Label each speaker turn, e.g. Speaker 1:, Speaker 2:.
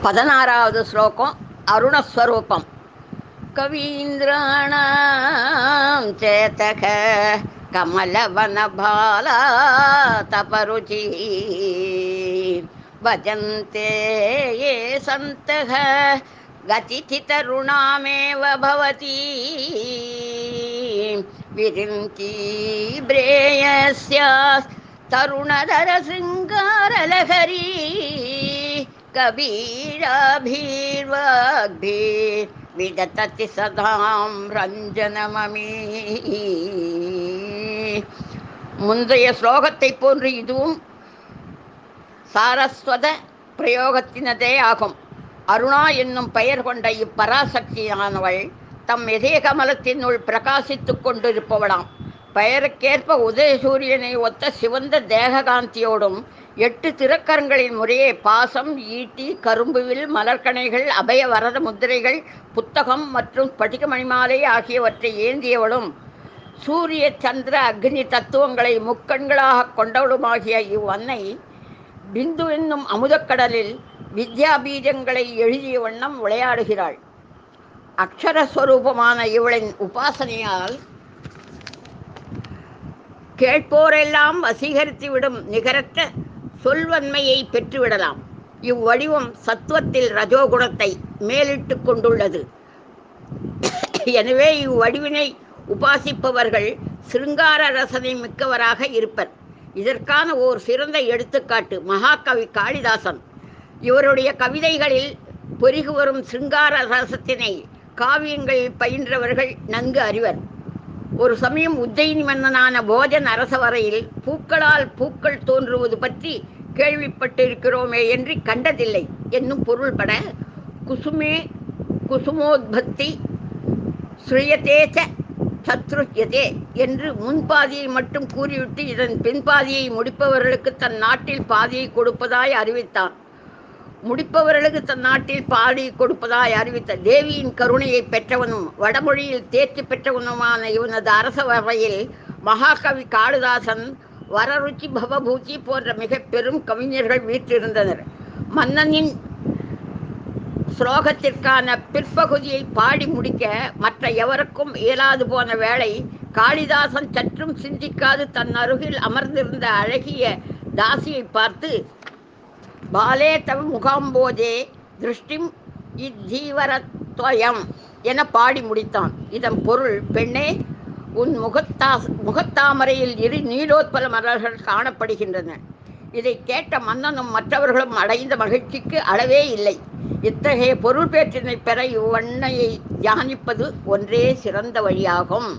Speaker 1: 16வது ஸ்லோகம் அருணஸ்வரூபம். கவீந்திராணாம் சேதக கமலவனபாலா தபருச்சி பஜந்தே யே சந்தக கதிதி தருணாமேவ பவதி விருந்தி பிரேயஸ்யாஸ் தருணதர சிங்காரலஹரி கபீராபீர்வாக்பீர் விதததி சதாம் ரஞ்சனமமீ. முந்தைய ஸ்லோகத்தை போன்று இதுவும் சாரஸ்வத பிரயோகத்தினதே ஆகும். அருணா என்னும் பெயர் கொண்ட இப்பராசக்தியானவள் தம் இதய கமலத்தினுள் பிரகாசித்துக் கொண்டிருப்பவளாம். பெயருக்கேற்ப உதயசூரியனை ஒத்த சிவந்த தேககாந்தியோடும் 8 திருக்கரங்களின் முறையே பாசம், ஈட்டி, கரும்புவில், மலர்கணைகள், அபய வரத முத்திரைகள், புத்தகம் மற்றும் ஸ்படிகமணிமாலை ஆகியவற்றை ஏந்தியவளும் சூரிய சந்திர அக்னி தத்துவங்களை முக்கண்களாக கொண்டவளுமாகிய இவ்வன்னை பிந்து என்னும் அமுதக்கடலில் வித்யாபீஜங்களை எழுதிய வண்ணம் விளையாடுகிறாள். அக்ஷரஸ்வரூபமான இவளின் உபாசனையால் கேட்போரெல்லாம் வசீகரித்துவிடும் நிகரற்ற சொல்வன்மையை பெற்றுவிடலாம். இவ்வடிவம் சத்துவத்தில் ரஜோகுணத்தை மேலிட்டு கொண்டுள்ளது. எனவே இவ்வடிவினை உபாசிப்பவர்கள் சிருங்கார ரசனை மிக்கவராக இருப்பர். இதற்கான ஓர் சிறந்த எடுத்துக்காட்டு மகாகவி காளிதாசன். இவருடைய கவிதைகளில் பொருகி வரும் சிருங்கார ரசத்தினை காவியங்களில் பயின்றவர்கள் நன்கு அறிவர். ஒரு சமயம் உஜ்ஜயினி மன்னனான போஜன் அரசவரையில் பூக்களால் பூக்கள் தோன்றுவது பற்றி கேள்விப்பட்டிருக்கிறோமே என்று கண்டதில்லை என்னும் பொருள்பட குசுமே குசுமோத்பத்தி ஸ்ரீயதேச்ச சத்ருஜ்யதே என்று முன்பாதியை மட்டும் கூறிவிட்டு இதன் பின்பாதியை முடிப்பவர்களுக்கு தன் நாட்டில் பாதியை கொடுப்பதாய் அறிவித்தான். அறிவித்த தேவியின் கருணையை பெற்றவனும் வடமொழியில் தேர்ச்சி பெற்றவனுமான இவனது அரச வரையில் மகாகவி காளிதாசன், வரருச்சி, பவபூச்சி போன்ற மிக பெரும் கவிஞர்கள் வீற்றிருந்தனர். மன்னனின் ஸ்லோகத்திற்கான பிற்பகுதியை பாடி முடிக்க மற்ற எவருக்கும் இயலாது போன வேளை காளிதாசன் சற்றும் சிந்திக்காது தன் அருகில் அமர்ந்திருந்த அழகிய தாசியை பார்த்து பாலே தவ முகாம்போஜே திருஷ்டிம் இத்தீவரத்வயம் என பாடி முடித்தான். இதன் பொருள், பெண்ணே, உன் முகத்தாமரையில் இரு நீலோத்பல மலர்கள் காணப்படுகின்றன. இதை கேட்ட மன்னனும் மற்றவர்களும் அடைந்த மகிழ்ச்சிக்கு அளவே இல்லை. இத்தகைய பொருள் பேற்றினை பெற இவ்வன்னையை தியானிப்பது ஒன்றே சிறந்த வழியாகும்.